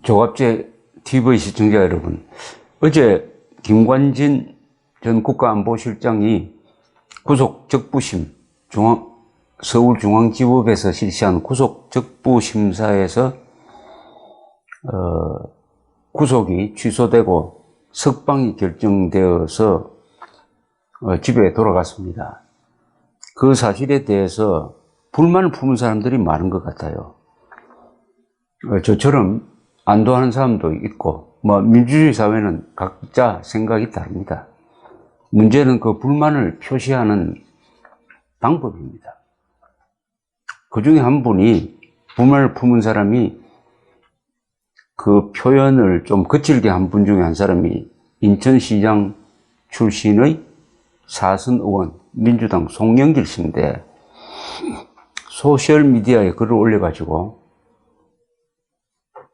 조갑제 TV 시청자 여러분, 어제 김관진 전 국가안보실장이 구속 적부심, 서울중앙지법에서 실시한 구속 적부심사에서 구속이 취소되고 석방이 결정되어서 집에 돌아갔습니다. 그 사실에 대해서 불만을 품은 사람들이 많은 것 같아요. 저처럼 안도하는 사람도 있고, 민주주의 사회는 각자 생각이 다릅니다. 문제는 그 불만을 표시하는 방법입니다. 그 중에 한 분이, 불만을 품은 사람이 그 표현을 좀 거칠게 한 분 중에 한 사람이 인천시장 출신의 사선 의원, 민주당 송영길 씨인데, 소셜미디어에 글을 올려가지고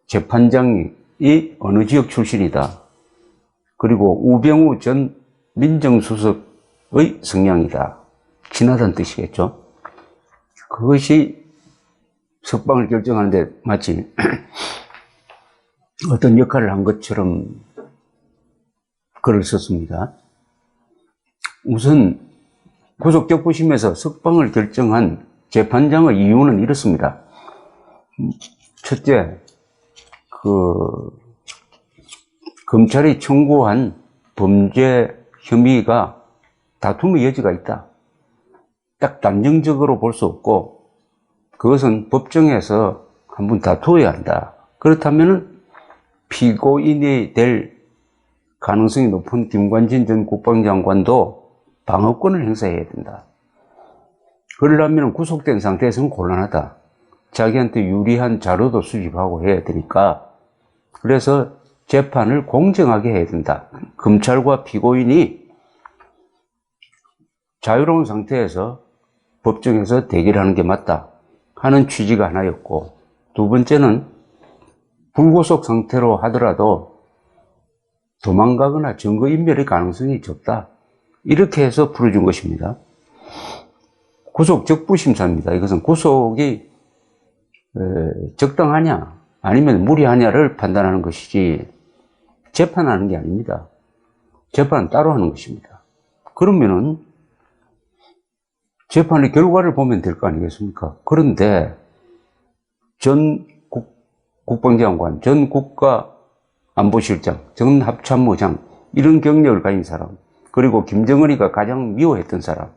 재판장이 어느 지역 출신이다. 그리고 우병우 전 민정수석의 성향이다. 친하다는 뜻이겠죠. 그것이 석방을 결정하는데 마치 어떤 역할을 한 것처럼 글을 썼습니다. 우선 구속적부심에서 석방을 결정한 재판장의 이유는 이렇습니다. 첫째, 검찰이 청구한 범죄 혐의가 다툼의 여지가 있다. 딱 단정적으로 볼 수 없고, 그것은 법정에서 한번 다투어야 한다. 그렇다면 피고인이 될 가능성이 높은 김관진 전 국방장관도 방어권을 행사해야 된다. 그러려면 구속된 상태에서는 곤란하다. 자기한테 유리한 자료도 수집하고 해야 되니까, 그래서 재판을 공정하게 해야 된다. 검찰과 피고인이 자유로운 상태에서 법정에서 대결하는 게 맞다 하는 취지가 하나였고, 두 번째는 불구속 상태로 하더라도 도망가거나 증거인멸의 가능성이 적다. 이렇게 해서 풀어준 것입니다. 구속 적부심사입니다. 이것은 구속이 적당하냐 아니면 무리하냐를 판단하는 것이지 재판하는 게 아닙니다. 재판은 따로 하는 것입니다. 그러면은 재판의 결과를 보면 될 거 아니겠습니까? 그런데 전 국방장관, 전 국가안보실장, 전 합참의장 이런 경력을 가진 사람, 그리고 김정은이가 가장 미워했던 사람,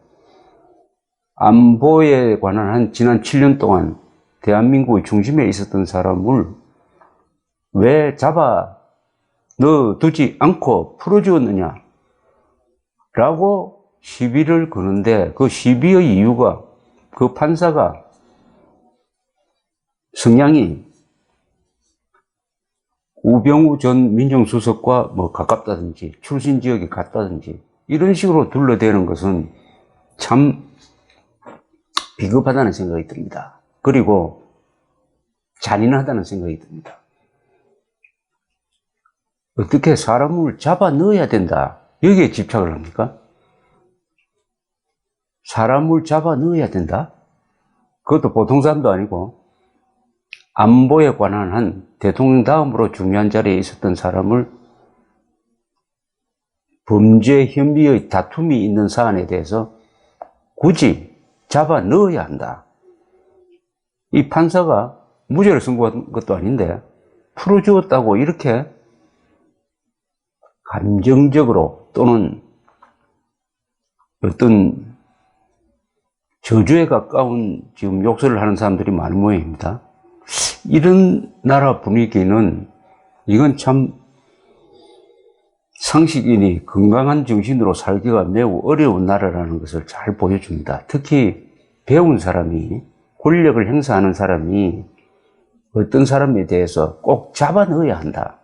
안보에 관한 한 지난 7년 동안 대한민국의 중심에 있었던 사람을 왜 잡아 넣어두지 않고 풀어주었느냐 라고 시비를 거는데, 그 시비의 이유가 그 판사가 성향이 우병우 전 민정수석과 가깝다든지 출신 지역이 같다든지 이런 식으로 둘러대는 것은 참 비겁하다는 생각이 듭니다. 그리고 잔인하다는 생각이 듭니다. 어떻게 사람을 잡아 넣어야 된다, 여기에 집착을 합니까? 사람을 잡아 넣어야 된다? 그것도 보통 사람도 아니고 안보에 관한 한 대통령 다음으로 중요한 자리에 있었던 사람을 범죄 혐의의 다툼이 있는 사안에 대해서 굳이 잡아 넣어야 한다. 이 판사가 무죄를 선고한 것도 아닌데 풀어주었다고 이렇게 감정적으로 또는 어떤 저주에 가까운 지금 욕설을 하는 사람들이 많은 모양입니다. 이런 나라 분위기는 이건 참 상식인이 건강한 정신으로 살기가 매우 어려운 나라라는 것을 잘 보여줍니다. 특히 배운 사람이, 권력을 행사하는 사람이 어떤 사람에 대해서 꼭 잡아 넣어야 한다.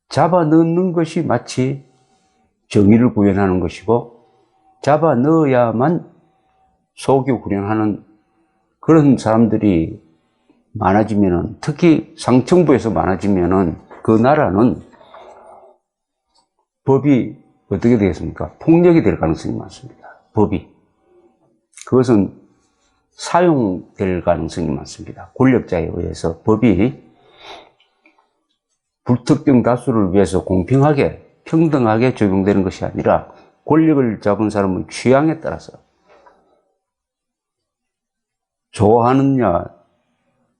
잡아 넣는 것이 마치 정의를 구현하는 것이고, 잡아 넣어야만 소교 구현하는 그런 사람들이 많아지면은, 특히 상층부에서 많아지면은 그 나라는 법이 어떻게 되겠습니까? 폭력이 될 가능성이 많습니다. 법이. 그것은 사용될 가능성이 많습니다. 권력자에 의해서 법이 불특정 다수를 위해서 공평하게 평등하게 적용되는 것이 아니라 권력을 잡은 사람의 취향에 따라서 좋아하느냐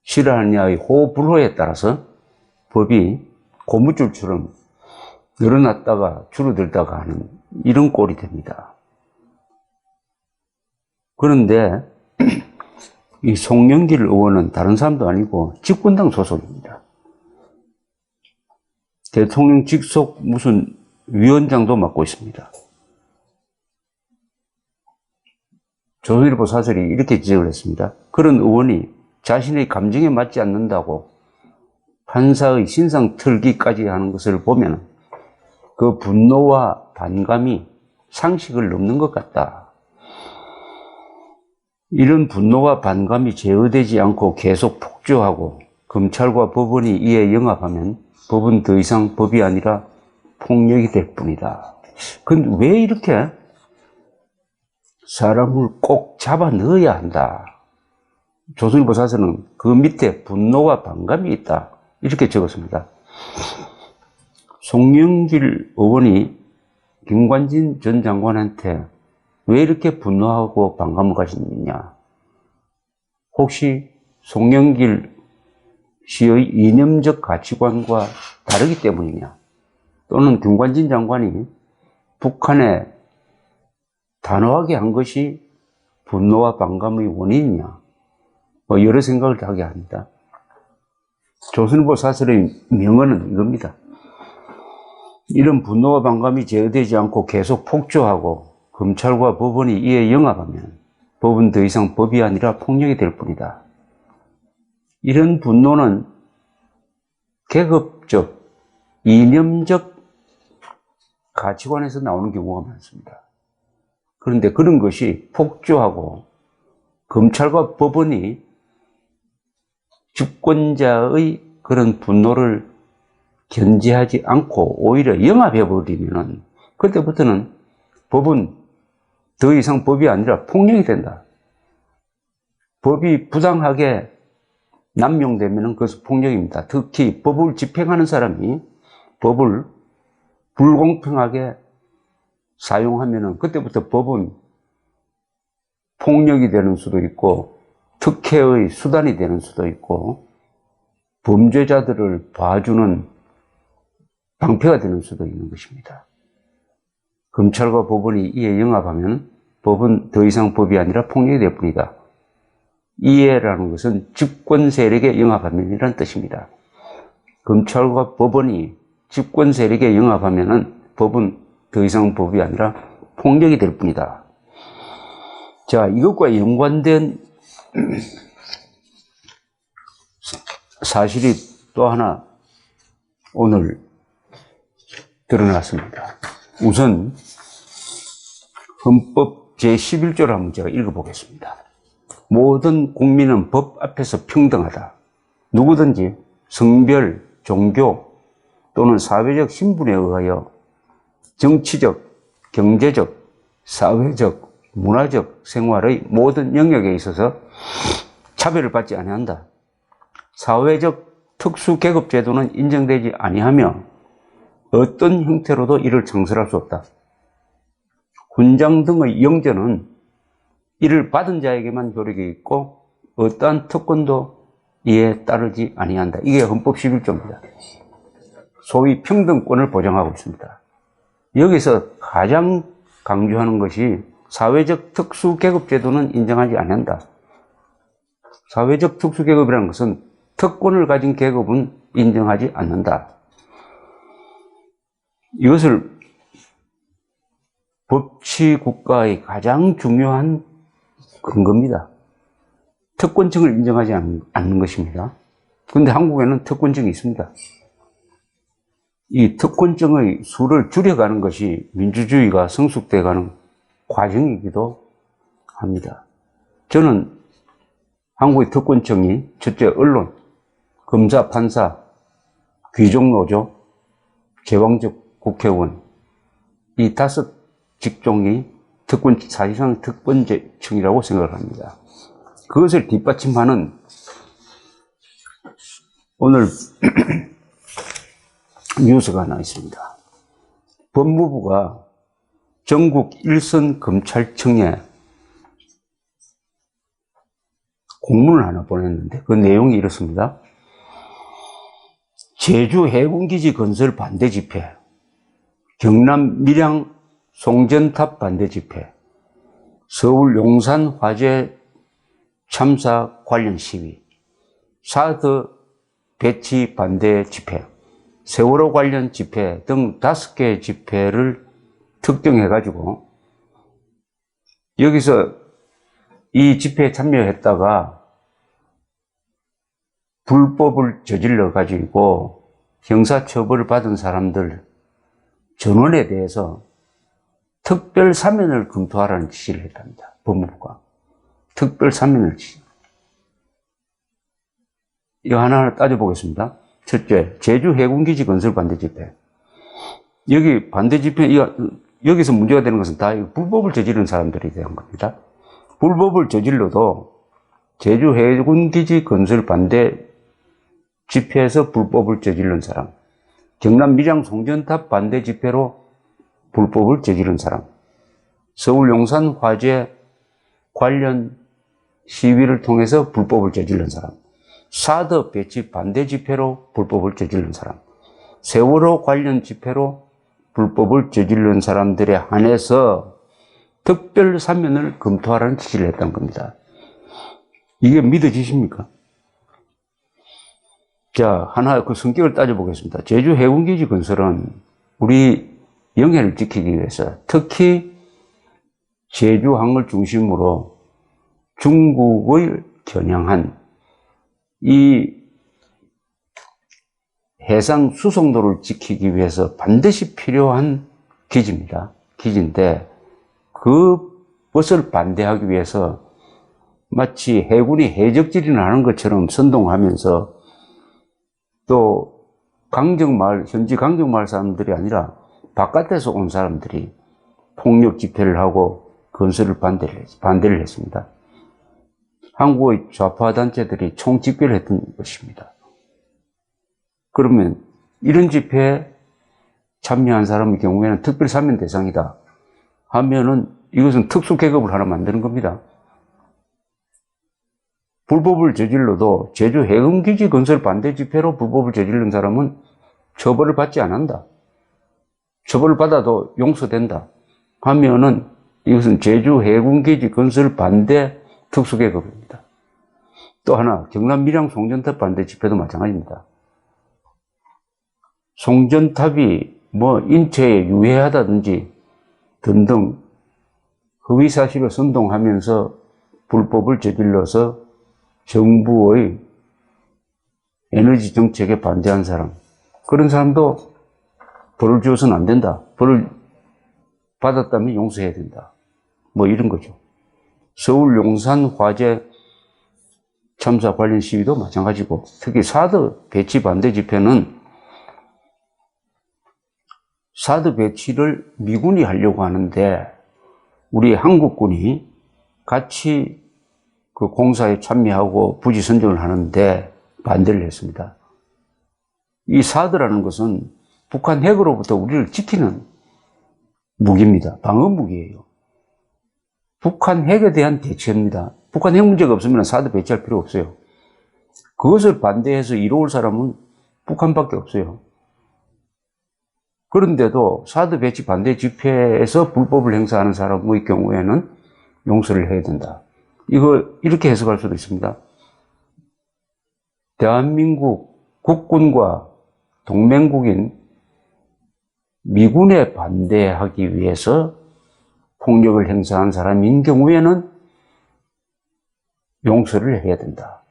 싫어하느냐의 호불호에 따라서 법이 고무줄처럼 늘어났다가 줄어들다가 하는 이런 꼴이 됩니다. 그런데 이 송영길 의원은 다른 사람도 아니고 집권당 소속입니다. 대통령 직속 무슨 위원장도 맡고 있습니다. 조선일보 사설이 이렇게 지적을 했습니다. 그런 의원이 자신의 감정에 맞지 않는다고 판사의 신상 털기까지 하는 것을 보면 그 분노와 반감이 상식을 넘는 것 같다. 이런 분노와 반감이 제어되지 않고 계속 폭주하고 검찰과 법원이 이에 영합하면 법은 더 이상 법이 아니라 폭력이 될 뿐이다. 근데 왜 이렇게 사람을 꼭 잡아 넣어야 한다. 조선일보 사설은 그 밑에 분노와 반감이 있다. 이렇게 적었습니다. 송영길 의원이 김관진 전 장관한테 왜 이렇게 분노하고 반감을 가지느냐? 혹시 송영길 씨의 이념적 가치관과 다르기 때문이냐? 또는 김관진 장관이 북한에 단호하게 한 것이 분노와 반감의 원인이냐? 여러 생각을 하게 합니다. 조선일보 사설의 명언은 이겁니다. 이런 분노와 반감이 제어되지 않고 계속 폭주하고 검찰과 법원이 이에 영합하면 법은 더 이상 법이 아니라 폭력이 될 뿐이다. 이런 분노는 계급적, 이념적 가치관에서 나오는 경우가 많습니다. 그런데 그런 것이 폭주하고 검찰과 법원이 주권자의 그런 분노를 견제하지 않고 오히려 영합해버리면 그때부터는 법은 더 이상 법이 아니라 폭력이 된다. 법이 부당하게 남용되면 그것은 폭력입니다. 특히 법을 집행하는 사람이 법을 불공평하게 사용하면 그때부터 법은 폭력이 되는 수도 있고 특혜의 수단이 되는 수도 있고 범죄자들을 봐주는 방패가 되는 수도 있는 것입니다. 검찰과 법원이 이에 영합하면 법은 더 이상 법이 아니라 폭력이 될 뿐이다. 이해라는 것은 집권 세력에 영합하면이라는 뜻입니다. 검찰과 법원이 집권 세력에 영합하면 법은 더 이상 법이 아니라 폭력이 될 뿐이다. 자, 이것과 연관된 사실이 또 하나 오늘 드러났습니다. 우선 헌법 제11조를 한번 제가 읽어보겠습니다. 모든 국민은 법 앞에서 평등하다. 누구든지 성별, 종교 또는 사회적 신분에 의하여 정치적, 경제적, 사회적, 문화적 생활의 모든 영역에 있어서 차별을 받지 아니한다. 사회적 특수계급제도는 인정되지 아니하며 어떤 형태로도 이를 창설할 수 없다. 훈장 등의 영전은 이를 받은 자에게만 효력이 있고 어떠한 특권도 이에 따르지 아니한다. 이게 헌법 11조입니다. 소위 평등권을 보장하고 있습니다. 여기서 가장 강조하는 것이 사회적 특수계급제도는 인정하지 않는다. 사회적 특수계급이라는 것은 특권을 가진 계급은 인정하지 않는다. 이것을 법치국가의 가장 중요한 근거입니다. 특권층을 인정하지 않는 것입니다. 그런데 한국에는 특권층이 있습니다. 이 특권층의 수를 줄여가는 것이 민주주의가 성숙돼가는 과정이기도 합니다. 저는 한국의 특권층이 첫째 언론, 검사, 판사, 귀족노조, 제왕적 국회의원 이 5 직종이 사실상 특권층이라고 생각을 합니다. 그것을 뒷받침하는 오늘 뉴스가 하나 있습니다. 법무부가 전국 1선 검찰청에 공문을 하나 보냈는데 그 내용이 이렇습니다. 제주 해군기지 건설 반대 집회, 경남 밀양 송전탑 반대 집회, 서울 용산 화재 참사 관련 시위, 사드 배치 반대 집회, 세월호 관련 집회 등 5개 집회를 특정해가지고 여기서 이 집회에 참여했다가 불법을 저질러가지고 형사처벌을 받은 사람들 전원에 대해서 특별 사면을 검토하라는 지시를 했답니다. 법무부가. 특별 사면을 지시. 이거 하나하나 따져보겠습니다. 첫째, 제주 해군기지 건설 반대 집회. 여기 반대 집회, 여기서 문제가 되는 것은 다 불법을 저지른 사람들이 대한 겁니다. 불법을 저질러도 제주 해군기지 건설 반대 집회에서 불법을 저지른 사람, 경남 밀양 송전탑 반대 집회로 불법을 저지른 사람, 서울 용산 화재 관련 시위를 통해서 불법을 저지른 사람, 사드 배치 반대 집회로 불법을 저지른 사람, 세월호 관련 집회로 불법을 저지른 사람들에 한해서 특별 사면을 검토하라는 지시를 했던 겁니다. 이게 믿어지십니까? 자, 하나 그 성격을 따져보겠습니다. 제주 해군기지 건설은 우리 영해를 지키기 위해서 특히 제주항을 중심으로 중국을 겨냥한 이 해상 수송로를 지키기 위해서 반드시 필요한 기지입니다. 기지인데 그것을 반대하기 위해서 마치 해군이 해적질이나 하는 것처럼 선동하면서 또 강정마을, 현지 강정마을 사람들이 아니라 바깥에서 온 사람들이 폭력 집회를 하고 건설을 반대를 했습니다. 한국의 좌파 단체들이 총집회를 했던 것입니다. 그러면 이런 집회에 참여한 사람의 경우에는 특별사면 대상이다 하면은 이것은 특수계급을 하나 만드는 겁니다. 불법을 저질러도 제주 해군기지 건설 반대 집회로 불법을 저지른 사람은 처벌을 받지 않는다. 처벌을 받아도 용서된다 하면은 이것은 제주 해군기지 건설 반대 특수계급입니다. 또 하나, 경남 밀양 송전탑 반대 집회도 마찬가지입니다. 송전탑이 인체에 유해하다든지 등등 허위사실을 선동하면서 불법을 저질러서 정부의 에너지 정책에 반대한 사람, 그런 사람도 벌을 주어서는 안 된다. 벌을 받았다면 용서해야 된다. 이런 거죠. 서울 용산 화재 참사 관련 시위도 마찬가지고, 특히 사드 배치 반대 집회는 사드 배치를 미군이 하려고 하는데 우리 한국군이 같이 그 공사에 참여하고 부지 선정을 하는데 반대를 했습니다. 이 사드라는 것은 북한 핵으로부터 우리를 지키는 무기입니다. 방어 무기예요. 북한 핵에 대한 대처입니다. 북한 핵 문제가 없으면 사드 배치할 필요 없어요. 그것을 반대해서 이로울 사람은 북한밖에 없어요. 그런데도 사드 배치 반대 집회에서 불법을 행사하는 사람의 경우에는 용서를 해야 된다. 이거 이렇게 해석할 수도 있습니다. 대한민국 국군과 동맹국인 미군에 반대하기 위해서 폭력을 행사한 사람인 경우에는 용서를 해야 된다.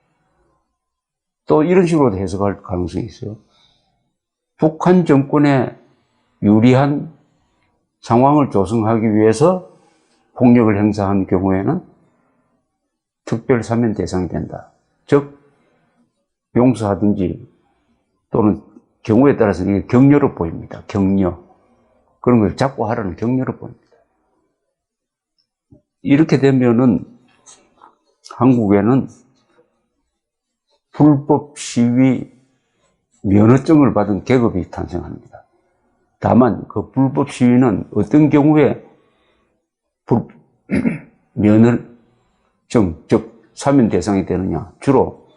또 이런 식으로도 해석할 가능성이 있어요. 북한 정권에 유리한 상황을 조성하기 위해서 폭력을 행사한 경우에는 특별 사면 대상이 된다. 즉 용서하든지 또는 경우에 따라서 이게 격려로 보입니다. 격려. 그런 걸 자꾸 하라는 격려로 보입니다. 이렇게 되면은 한국에는 불법 시위 면허증을 받은 계급이 탄생합니다. 다만 그 불법 시위는 어떤 경우에 면허증, 즉 사면 대상이 되느냐? 주로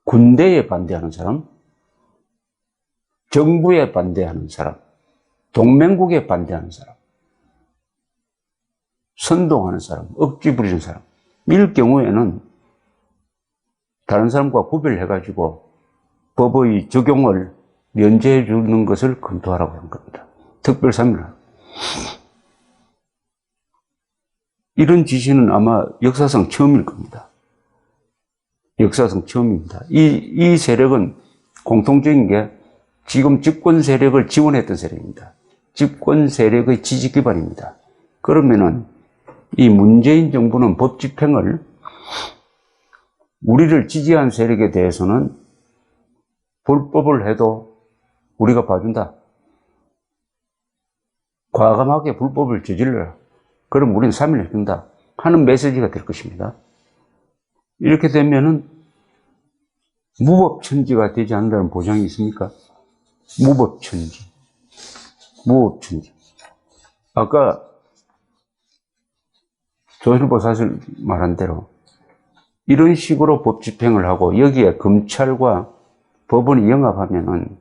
군대에 반대하는 사람, 정부에 반대하는 사람, 동맹국에 반대하는 사람, 선동하는 사람, 억지 부리는 사람, 이럴 경우에는 다른 사람과 구별해가지고 법의 적용을 면제해 주는 것을 검토하라고 하는 겁니다. 특별사면을. 이런 지시는 아마 역사상 처음일 겁니다. 역사상 처음입니다. 이 세력은 공통적인 게 지금 집권 세력을 지원했던 세력입니다. 집권 세력의 지지 기반입니다. 그러면은 이 문재인 정부는 법 집행을 우리를 지지한 세력에 대해서는 불법을 해도 우리가 봐준다. 과감하게 불법을 저질러라. 그럼 우리는 사면해준다 하는 메시지가 될 것입니다. 이렇게 되면은 무법천지가 되지 않는다는 보장이 있습니까? 무법천지. 무법천지. 아까 조선일보 사실 말한 대로 이런 식으로 법 집행을 하고 여기에 검찰과 법원이 영합하면은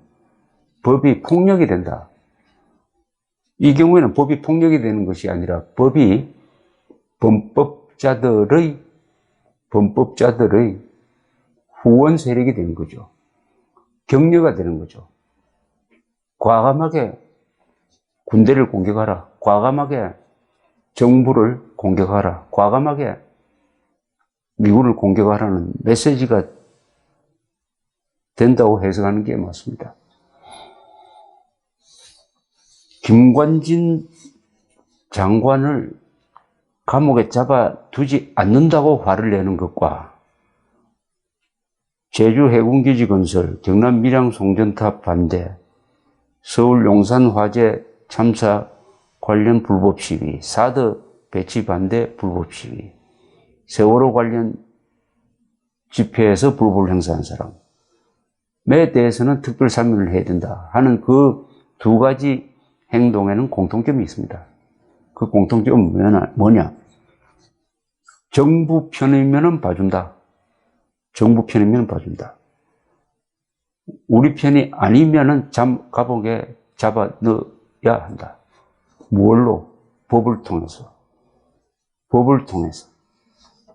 법이 폭력이 된다. 이 경우에는 법이 폭력이 되는 것이 아니라 법이 범법자들의 후원 세력이 되는 거죠. 격려가 되는 거죠. 과감하게 군대를 공격하라. 과감하게 정부를 공격하라. 과감하게 미군을 공격하라는 메시지가 된다고 해석하는 게 맞습니다. 김관진 장관을 감옥에 잡아두지 않는다고 화를 내는 것과 제주 해군기지 건설, 경남 밀양 송전탑 반대, 서울 용산 화재 참사 관련 불법 시위, 사드 배치 반대 불법 시위, 세월호 관련 집회에서 불법을 행사한 사람에 대해서는 특별사면을 해야 된다 하는 그 두 가지 행동에는 공통점이 있습니다. 그 공통점은 뭐냐? 정부 편이면은 봐준다. 정부 편이면 봐준다. 우리 편이 아니면은 감옥에 잡아 넣어야 한다. 뭘로? 법을 통해서.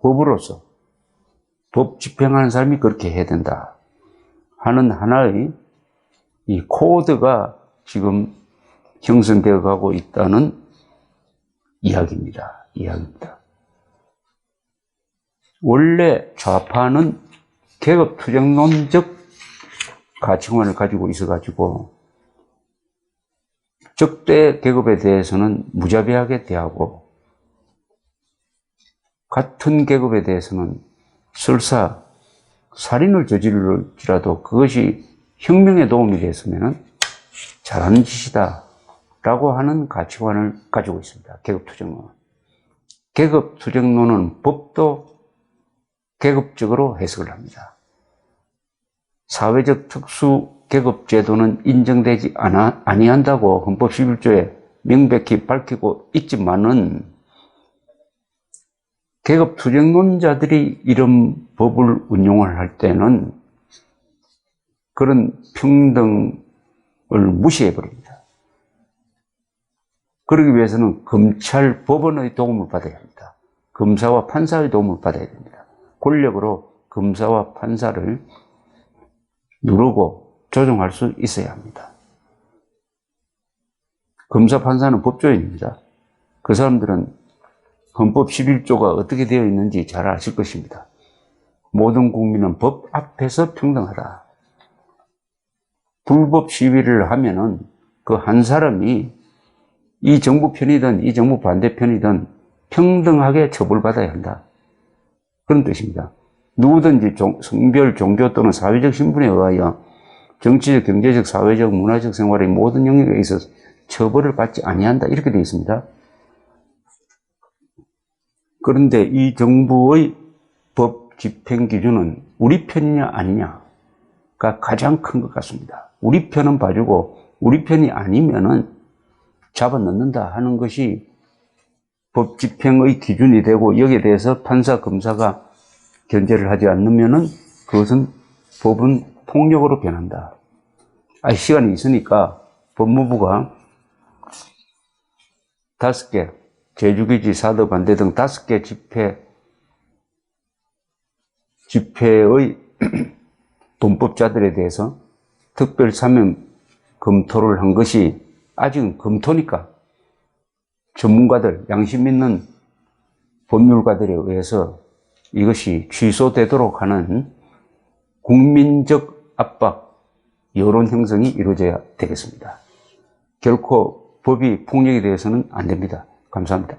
법으로서. 법 집행하는 사람이 그렇게 해야 된다 하는 하나의 이 코드가 지금 형성되어 가고 있다는 이야기입니다. 원래 좌파는 계급투쟁론적 가치관을 가지고 있어가지고 적대 계급에 대해서는 무자비하게 대하고 같은 계급에 대해서는 설사 살인을 저질러지라도 그것이 혁명에 도움이 됐으면 잘하는 짓이다 라고 하는 가치관을 가지고 있습니다. 계급투쟁론은. 계급투쟁론은 법도 계급적으로 해석을 합니다. 사회적 특수계급제도는 인정되지 아니한다고 헌법 11조에 명백히 밝히고 있지만은 계급투쟁론자들이 이런 법을 운용을 할 때는 그런 평등을 무시해버립니다. 그러기 위해서는 검찰, 법원의 도움을 받아야 합니다. 검사와 판사의 도움을 받아야 됩니다. 권력으로 검사와 판사를 누르고 조정할 수 있어야 합니다. 검사, 판사는 법조인입니다. 그 사람들은 헌법 11조가 어떻게 되어 있는지 잘 아실 것입니다. 모든 국민은 법 앞에서 평등하다. 불법 시위를 하면은 그 한 사람이 이 정부 편이든 이 정부 반대편이든 평등하게 처벌받아야 한다. 그런 뜻입니다. 누구든지 성별, 종교 또는 사회적 신분에 의하여 정치적, 경제적, 사회적, 문화적 생활의 모든 영역에 있어서 처벌을 받지 아니한다. 이렇게 되어 있습니다. 그런데 이 정부의 법 집행 기준은 우리 편이냐 아니냐. 가장 큰 것 같습니다. 우리 편은 봐주고 우리 편이 아니면은 잡아넣는다 하는 것이 법 집행의 기준이 되고, 여기에 대해서 판사, 검사가 견제를 하지 않으면은 그것은 법은 폭력으로 변한다. 시간이 있으니까 법무부가 5개, 제주기지, 사드, 반대 등 5개 집회의 돈법자들에 대해서 특별 사면 검토를 한 것이 아직은 검토니까 전문가들, 양심 있는 법률가들에 의해서 이것이 취소되도록 하는 국민적 압박, 여론 형성이 이루어져야 되겠습니다. 결코 법이 폭력이 되어서는 안 됩니다. 감사합니다.